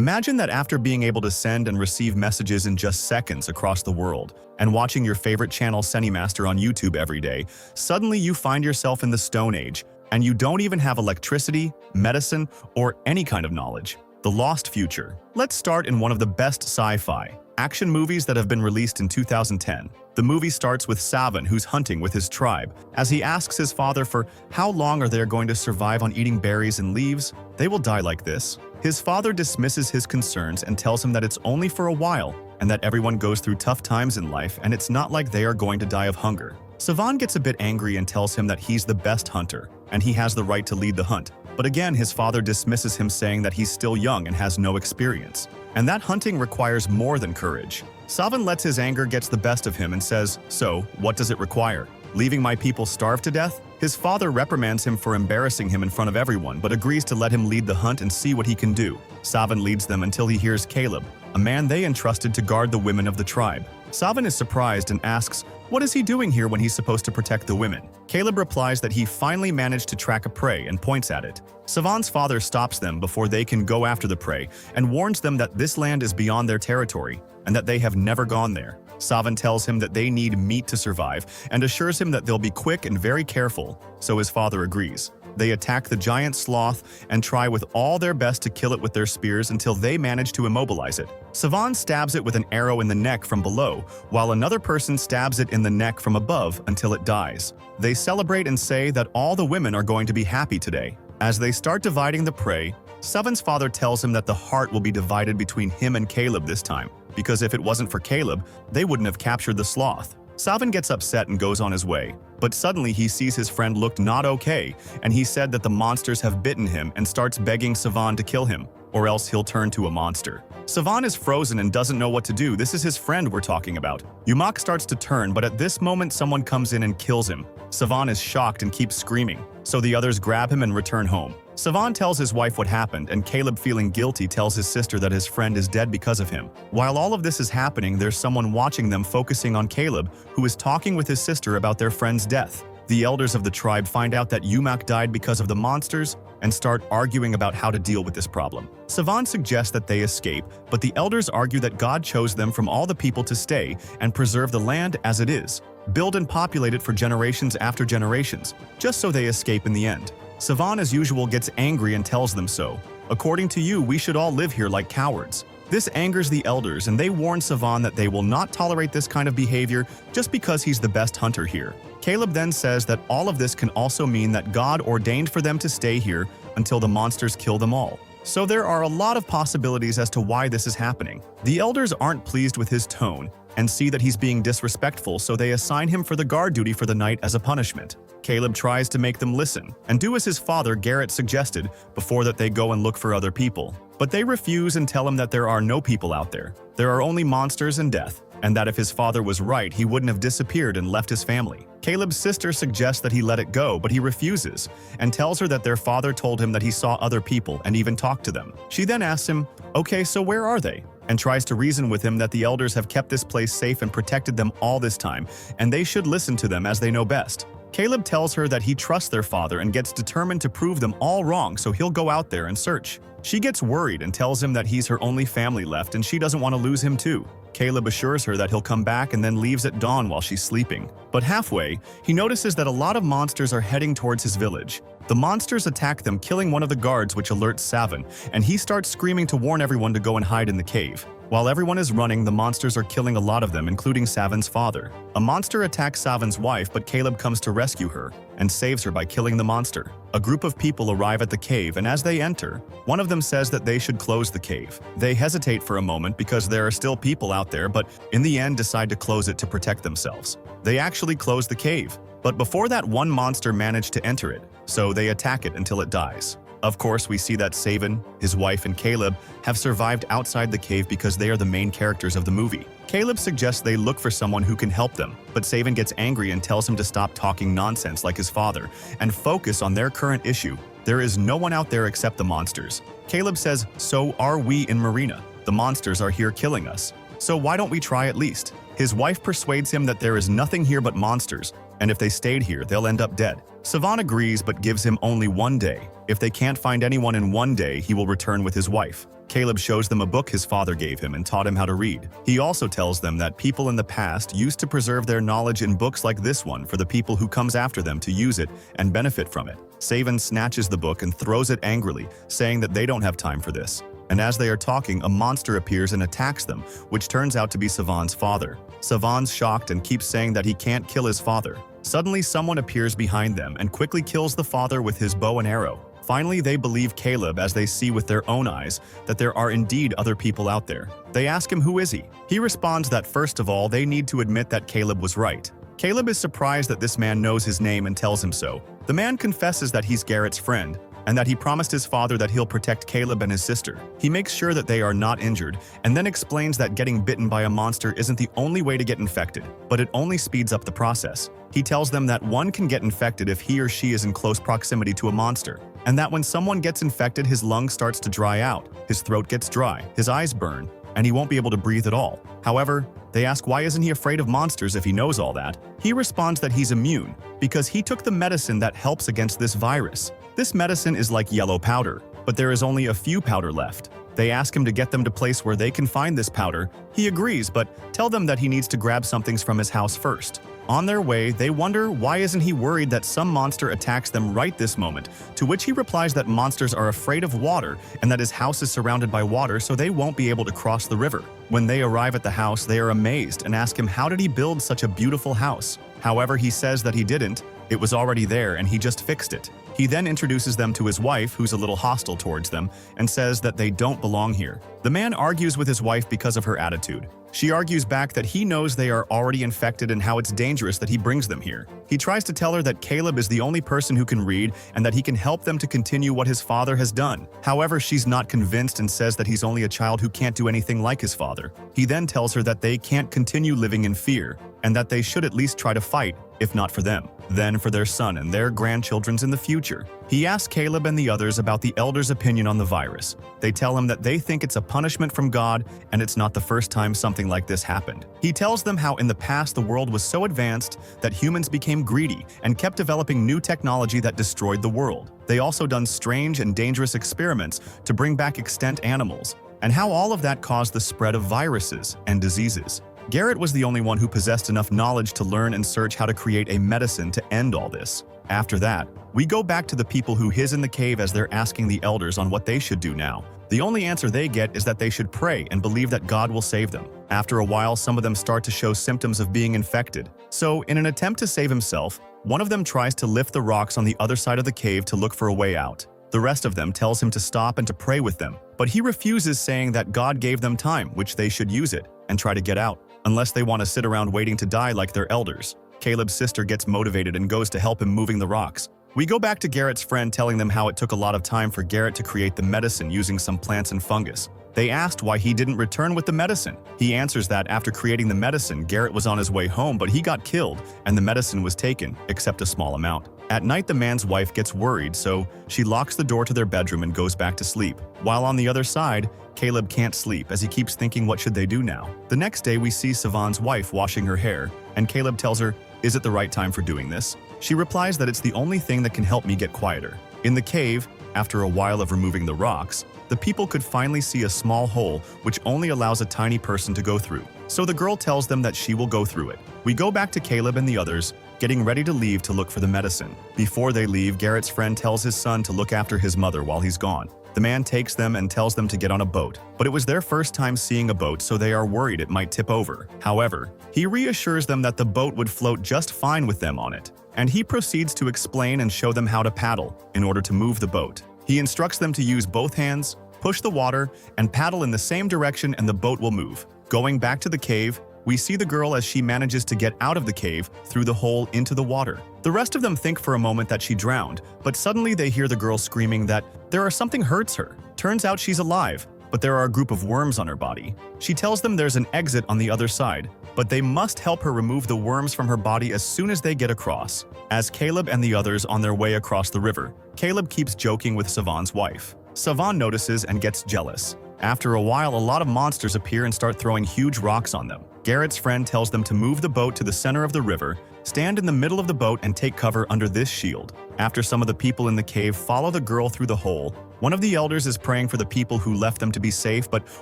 Imagine that after being able to send and receive messages in just seconds across the world, and watching your favorite channel Cinemaster on YouTube every day, suddenly you find yourself in the Stone Age, and you don't even have electricity, medicine, or any kind of knowledge. The Lost Future. Let's start in one of the best sci-fi action movies that have been released in 2010. The movie starts with Savan, who's hunting with his tribe. As he asks his father for how long are they going to survive on eating berries and leaves, they will die like this. His father dismisses his concerns and tells him that it's only for a while, and that everyone goes through tough times in life and it's not like they are going to die of hunger. Savan gets a bit angry and tells him that he's the best hunter, and he has the right to lead the hunt. But again, his father dismisses him, saying that he's still young and has no experience, and that hunting requires more than courage. Savan lets his anger get the best of him and says, "So, what does it require? Leaving my people starve to death?" His father reprimands him for embarrassing him in front of everyone, but agrees to let him lead the hunt and see what he can do. Savan leads them until he hears Caleb, a man they entrusted to guard the women of the tribe. Savan is surprised and asks, what is he doing here when he's supposed to protect the women? Caleb replies that he finally managed to track a prey and points at it. Savan's father stops them before they can go after the prey and warns them that this land is beyond their territory and that they have never gone there. Savan tells him that they need meat to survive and assures him that they'll be quick and very careful, so his father agrees. They attack the giant sloth and try with all their best to kill it with their spears until they manage to immobilize it. Savan stabs it with an arrow in the neck from below, while another person stabs it in the neck from above until it dies. They celebrate and say that all the women are going to be happy today. As they start dividing the prey, Savan's father tells him that the heart will be divided between him and Caleb this time, because if it wasn't for Caleb, they wouldn't have captured the sloth. Savan gets upset and goes on his way, but suddenly he sees his friend looked not okay, and he said that the monsters have bitten him and starts begging Savan to kill him, or else he'll turn to a monster. Savan is frozen and doesn't know what to do. This is his friend we're talking about. Yumak starts to turn, but at this moment someone comes in and kills him. Savan is shocked and keeps screaming, so the others grab him and return home. Savan tells his wife what happened, and Caleb, feeling guilty, tells his sister that his friend is dead because of him. While all of this is happening, there's someone watching them, focusing on Caleb, who is talking with his sister about their friend's death. The elders of the tribe find out that Yumak died because of the monsters and start arguing about how to deal with this problem. Savan suggests that they escape, but the elders argue that God chose them from all the people to stay and preserve the land as it is, build and populate it for generations after generations, just so they escape in the end. Savan, as usual, gets angry and tells them so. According to you, we should all live here like cowards. This angers the elders, and they warn Savan that they will not tolerate this kind of behavior just because he's the best hunter here. Caleb then says that all of this can also mean that God ordained for them to stay here until the monsters kill them all. So there are a lot of possibilities as to why this is happening. The elders aren't pleased with his tone and see that he's being disrespectful, so they assign him for the guard duty for the night as a punishment. Caleb tries to make them listen and do as his father Garrett suggested before that they go and look for other people. But they refuse and tell him that there are no people out there. There are only monsters and death, and that if his father was right, he wouldn't have disappeared and left his family. Caleb's sister suggests that he let it go, but he refuses and tells her that their father told him that he saw other people and even talked to them. She then asks him, "Okay, so where are they?" and tries to reason with him that the elders have kept this place safe and protected them all this time, and they should listen to them as they know best. Caleb tells her that he trusts their father and gets determined to prove them all wrong, so he'll go out there and search. She gets worried and tells him that he's her only family left and she doesn't want to lose him too. Caleb assures her that he'll come back and then leaves at dawn while she's sleeping. But halfway, he notices that a lot of monsters are heading towards his village. The monsters attack them, killing one of the guards, which alerts Savan, and he starts screaming to warn everyone to go and hide in the cave. While everyone is running, the monsters are killing a lot of them, including Savan's father. A monster attacks Savan's wife, but Caleb comes to rescue her and saves her by killing the monster. A group of people arrive at the cave, and as they enter, one of them says that they should close the cave. They hesitate for a moment because there are still people out there, but in the end decide to close it to protect themselves. They actually close the cave, but before that, one monster managed to enter it, so they attack it until it dies. Of course, we see that Savan, his wife, and Caleb have survived outside the cave because they are the main characters of the movie. Caleb suggests they look for someone who can help them, but Savan gets angry and tells him to stop talking nonsense like his father and focus on their current issue. There is no one out there except the monsters. Caleb says, "So are we in Marina. The monsters are here killing us. So why don't we try at least?" His wife persuades him that there is nothing here but monsters, and if they stayed here, they'll end up dead. Savan agrees but gives him only one day. If they can't find anyone in one day, he will return with his wife. Caleb shows them a book his father gave him and taught him how to read. He also tells them that people in the past used to preserve their knowledge in books like this one for the people who comes after them to use it and benefit from it. Savan snatches the book and throws it angrily, saying that they don't have time for this. And as they are talking, a monster appears and attacks them, which turns out to be Savan's father. Savan's shocked and keeps saying that he can't kill his father. Suddenly, someone appears behind them and quickly kills the father with his bow and arrow. Finally, they believe Caleb as they see with their own eyes that there are indeed other people out there. They ask him who is he. He responds that first of all, they need to admit that Caleb was right. Caleb is surprised that this man knows his name and tells him so. The man confesses that he's Garrett's friend, and that he promised his father that he'll protect Caleb and his sister. He makes sure that they are not injured, and then explains that getting bitten by a monster isn't the only way to get infected, but it only speeds up the process. He tells them that one can get infected if he or she is in close proximity to a monster, and that when someone gets infected, his lung starts to dry out, his throat gets dry, his eyes burn, and he won't be able to breathe at all. However, they ask why isn't he afraid of monsters if he knows all that. He responds that he's immune, because he took the medicine that helps against this virus. This medicine is like yellow powder, but there is only a few powder left. They ask him to get them to a place where they can find this powder. He agrees, but tell them that he needs to grab some things from his house first. On their way, they wonder why isn't he worried that some monster attacks them right this moment, to which he replies that monsters are afraid of water and that his house is surrounded by water so they won't be able to cross the river. When they arrive at the house, they are amazed and ask him how did he build such a beautiful house. However, he says that he didn't. It was already there and he just fixed it. He then introduces them to his wife, who's a little hostile towards them, and says that they don't belong here. The man argues with his wife because of her attitude. She argues back that he knows they are already infected and how it's dangerous that he brings them here. He tries to tell her that Caleb is the only person who can read and that he can help them to continue what his father has done. However, she's not convinced and says that he's only a child who can't do anything like his father. He then tells her that they can't continue living in fear and that they should at least try to fight, if not for them, then for their son and their grandchildren's in the future. He asks Caleb and the others about the elders' opinion on the virus. They tell him that they think it's a punishment from God and it's not the first time something like this happened. He tells them how in the past the world was so advanced that humans became greedy and kept developing new technology that destroyed the world. They also done strange and dangerous experiments to bring back extinct animals, and how all of that caused the spread of viruses and diseases. Garrett was the only one who possessed enough knowledge to learn and search how to create a medicine to end all this. After that, we go back to the people who hid in the cave as they're asking the elders on what they should do now. The only answer they get is that they should pray and believe that God will save them. After a while, some of them start to show symptoms of being infected. So, in an attempt to save himself, one of them tries to lift the rocks on the other side of the cave to look for a way out. The rest of them tells him to stop and to pray with them, but he refuses, saying that God gave them time, which they should use it, and try to get out, unless they want to sit around waiting to die like their elders. Caleb's sister gets motivated and goes to help him moving the rocks. We go back to Garrett's friend telling them how it took a lot of time for Garrett to create the medicine using some plants and fungus. They asked why he didn't return with the medicine. He answers that after creating the medicine, Garrett was on his way home, but he got killed and the medicine was taken, except a small amount. At night, the man's wife gets worried, so she locks the door to their bedroom and goes back to sleep. While on the other side, Caleb can't sleep as he keeps thinking what should they do now. The next day, we see Savan's wife washing her hair, and Caleb tells her, "Is it the right time for doing this?" She replies that it's the only thing that can help me get quieter. In the cave, after a while of removing the rocks, the people could finally see a small hole which only allows a tiny person to go through. So the girl tells them that she will go through it. We go back to Caleb and the others, getting ready to leave to look for the medicine. Before they leave, Garrett's friend tells his son to look after his mother while he's gone. The man takes them and tells them to get on a boat, but it was their first time seeing a boat, so they are worried it might tip over. However, he reassures them that the boat would float just fine with them on it, and he proceeds to explain and show them how to paddle in order to move the boat. He instructs them to use both hands, push the water, and paddle in the same direction and the boat will move. Going back to the cave, we see the girl as she manages to get out of the cave through the hole into the water. The rest of them think for a moment that she drowned, but suddenly they hear the girl screaming that something hurts her. Turns out she's alive, but there are a group of worms on her body. She tells them there's an exit on the other side, but they must help her remove the worms from her body as soon as they get across. As Caleb and the others on their way across the river, Caleb keeps joking with Savan's wife. Savan notices and gets jealous. After a while, a lot of monsters appear and start throwing huge rocks on them. Garrett's friend tells them to move the boat to the center of the river, stand in the middle of the boat and take cover under this shield. After some of the people in the cave follow the girl through the hole, One of the elders is praying for the people who left them to be safe, but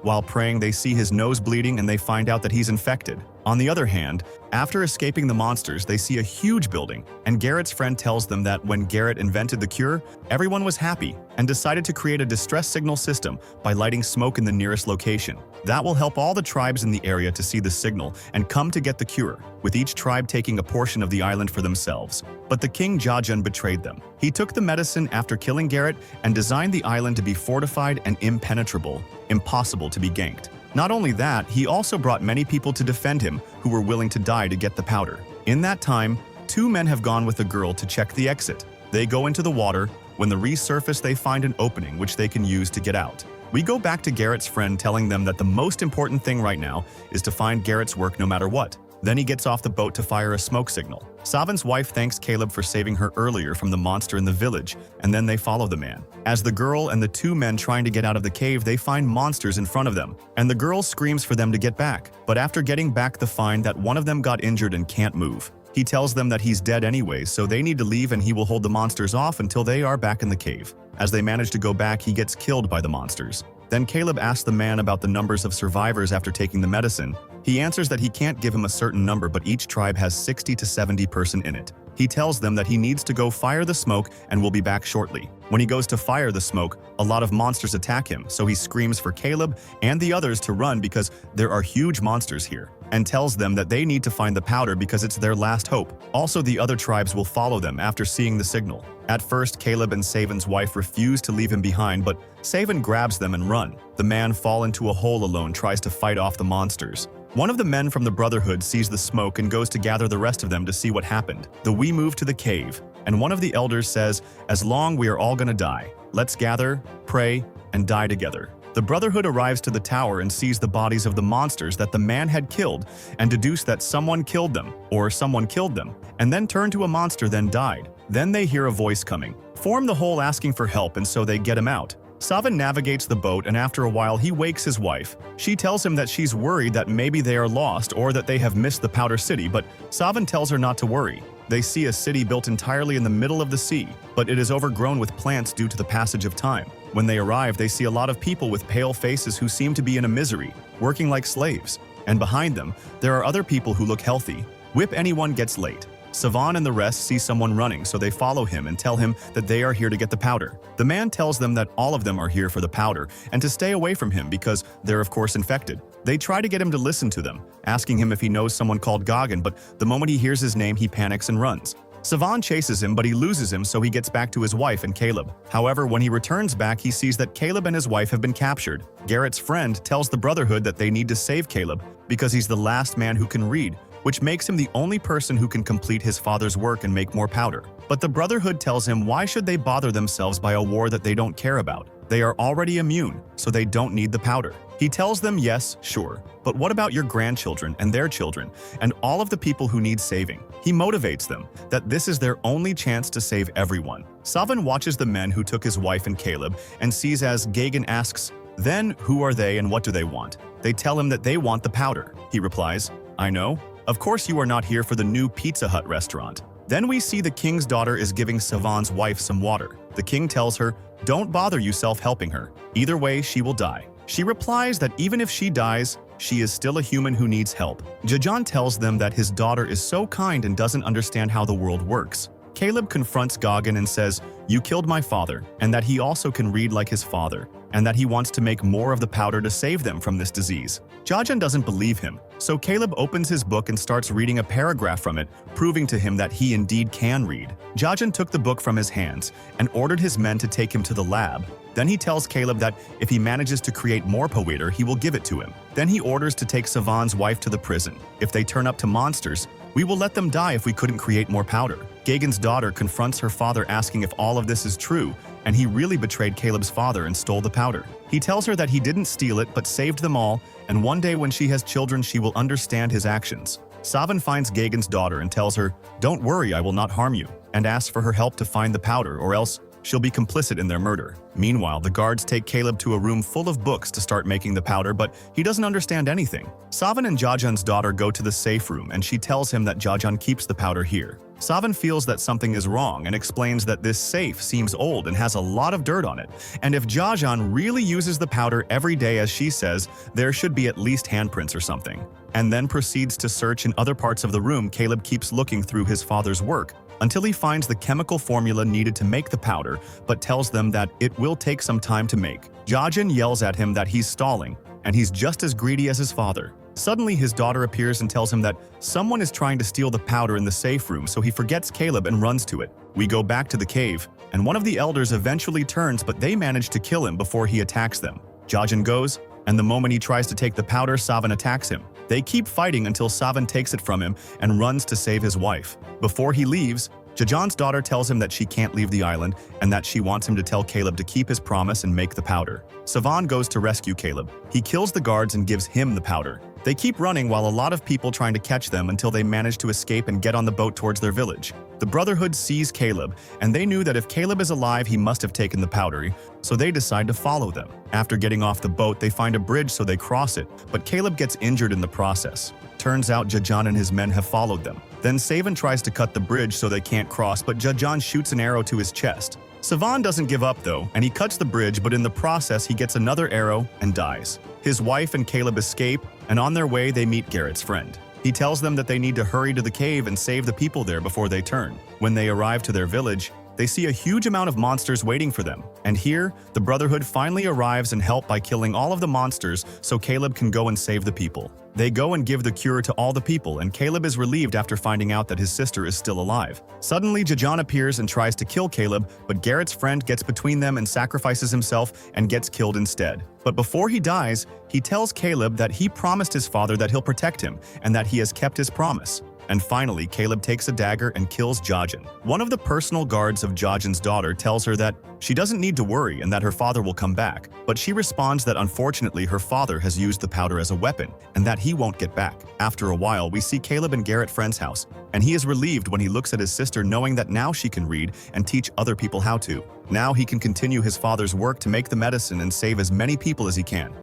while praying they see his nose bleeding and they find out that he's infected. On the other hand, after escaping the monsters, they see a huge building, and Garrett's friend tells them that when Garrett invented the cure, everyone was happy and decided to create a distress signal system by lighting smoke in the nearest location. That will help all the tribes in the area to see the signal and come to get the cure, with each tribe taking a portion of the island for themselves. But the king Jajun betrayed them. He took the medicine after killing Garrett and designed the island to be fortified and impenetrable, impossible to be ganked. Not only that, he also brought many people to defend him who were willing to die to get the powder. In that time, 2 men have gone with a girl to check the exit. They go into the water. When they resurface, they find an opening which they can use to get out. We go back to Garrett's friend telling them that the most important thing right now is to find Garrett's work no matter what. Then he gets off the boat to fire a smoke signal. Savan's wife thanks Caleb for saving her earlier from the monster in the village, and then they follow the man. As the girl and the 2 men trying to get out of the cave, they find monsters in front of them, and the girl screams for them to get back. But after getting back, they find that one of them got injured and can't move. He tells them that he's dead anyways, so they need to leave and he will hold the monsters off until they are back in the cave. As they manage to go back, he gets killed by the monsters. Then Caleb asks the man about the numbers of survivors after taking the medicine. He answers that he can't give him a certain number, but each tribe has 60 to 70 person in it. He tells them that he needs to go fire the smoke and will be back shortly. When he goes to fire the smoke, a lot of monsters attack him, so he screams for Caleb and the others to run because there are huge monsters here, and tells them that they need to find the powder because it's their last hope. Also, the other tribes will follow them after seeing the signal. At first, Caleb and Savan's wife refuse to leave him behind, but Savan grabs them and run. The man fall into a hole alone, tries to fight off the monsters. One of the men from the Brotherhood sees the smoke and goes to gather the rest of them to see what happened. We move to the cave, and one of the elders says, "As long we are all gonna die. Let's gather, pray, and die together." The Brotherhood arrives to the tower and sees the bodies of the monsters that the man had killed and deduce that someone killed them, or someone killed them, and then turned to a monster then died. Then they hear a voice coming. Form the hole asking for help, and so they get him out. Savan navigates the boat, and after a while he wakes his wife. She tells him that she's worried that maybe they are lost or that they have missed the Powder City, but Savan tells her not to worry. They see a city built entirely in the middle of the sea, but it is overgrown with plants due to the passage of time. When they arrive, they see a lot of people with pale faces who seem to be in a misery, working like slaves. And behind them, there are other people who look healthy. Whip anyone gets late. Savan and the rest see someone running, so they follow him and tell him that they are here to get the powder. The man tells them that all of them are here for the powder and to stay away from him because they're of course infected. They try to get him to listen to them, asking him if he knows someone called Goggin, but the moment he hears his name, he panics and runs. Savan chases him, but he loses him, so he gets back to his wife and Caleb. However, when he returns back, he sees that Caleb and his wife have been captured. Garrett's friend tells the Brotherhood that they need to save Caleb because he's the last man who can read, which makes him the only person who can complete his father's work and make more powder. But the Brotherhood tells him why should they bother themselves by a war that they don't care about? They are already immune, so they don't need the powder. He tells them yes, sure, but what about your grandchildren and their children and all of the people who need saving? He motivates them that this is their only chance to save everyone. Savan watches the men who took his wife and Caleb and sees as Gagan asks, "Then who are they and what do they want?" They tell him that they want the powder. He replies, "I know. Of course you are not here for the new Pizza Hut restaurant." Then we see the king's daughter is giving Savan's wife some water. The king tells her, "Don't bother yourself helping her. Either way, she will die." She replies that even if she dies, she is still a human who needs help. Jajun tells them that his daughter is so kind and doesn't understand how the world works. Caleb confronts Goggin and says, "You killed my father," and that he also can read like his father, and that he wants to make more of the powder to save them from this disease. Jajun doesn't believe him, so Caleb opens his book and starts reading a paragraph from it, proving to him that he indeed can read. Jajun took the book from his hands and ordered his men to take him to the lab. Then he tells Caleb that if he manages to create more powder, he will give it to him. Then he orders to take Savan's wife to the prison. If they turn up to monsters, we will let them die if we couldn't create more powder. Gagan's daughter confronts her father asking if all of this is true, and he really betrayed Caleb's father and stole the powder. He tells her that he didn't steal it but saved them all, and one day when she has children she will understand his actions. Savan finds Gagan's daughter and tells her, "Don't worry, I will not harm you," and asks for her help to find the powder or else she'll be complicit in their murder. Meanwhile, the guards take Caleb to a room full of books to start making the powder, but he doesn't understand anything. Savan and Jajun's daughter go to the safe room and she tells him that Jajun keeps the powder here. Savan feels that something is wrong and explains that this safe seems old and has a lot of dirt on it, and if Jajan really uses the powder every day as she says, there should be at least handprints or something. And then proceeds to search in other parts of the room. Caleb keeps looking through his father's work until he finds the chemical formula needed to make the powder, but tells them that it will take some time to make. Jajan yells at him that he's stalling, and he's just as greedy as his father. Suddenly, his daughter appears and tells him that someone is trying to steal the powder in the safe room, so he forgets Caleb and runs to it. We go back to the cave, and one of the elders eventually turns, but they manage to kill him before he attacks them. Jajan goes, and the moment he tries to take the powder, Savan attacks him. They keep fighting until Savan takes it from him and runs to save his wife. Before he leaves, Jajan's daughter tells him that she can't leave the island and that she wants him to tell Caleb to keep his promise and make the powder. Savan goes to rescue Caleb. He kills the guards and gives him the powder. They keep running while a lot of people trying to catch them until they manage to escape and get on the boat towards their village. The Brotherhood sees Caleb, and they knew that if Caleb is alive, he must have taken the powder, so they decide to follow them. After getting off the boat, they find a bridge so they cross it, but Caleb gets injured in the process. Turns out Jajan and his men have followed them. Then Savan tries to cut the bridge so they can't cross, but Jajan shoots an arrow to his chest. Savan doesn't give up though, and he cuts the bridge, but in the process he gets another arrow and dies. His wife and Caleb escape, and on their way they meet Garrett's friend. He tells them that they need to hurry to the cave and save the people there before they turn. When they arrive to their village, they see a huge amount of monsters waiting for them. And here, the Brotherhood finally arrives and help by killing all of the monsters so Caleb can go and save the people. They go and give the cure to all the people, and Caleb is relieved after finding out that his sister is still alive. Suddenly, Jajan appears and tries to kill Caleb, but Garrett's friend gets between them and sacrifices himself and gets killed instead. But before he dies, he tells Caleb that he promised his father that he'll protect him and that he has kept his promise. And finally, Caleb takes a dagger and kills Jajan. One of the personal guards of Jajan's daughter tells her that she doesn't need to worry and that her father will come back, but she responds that unfortunately her father has used the powder as a weapon and that he won't get back. After a while, we see Caleb in Garrett's friend's house, and he is relieved when he looks at his sister knowing that now she can read and teach other people how to. Now he can continue his father's work to make the medicine and save as many people as he can.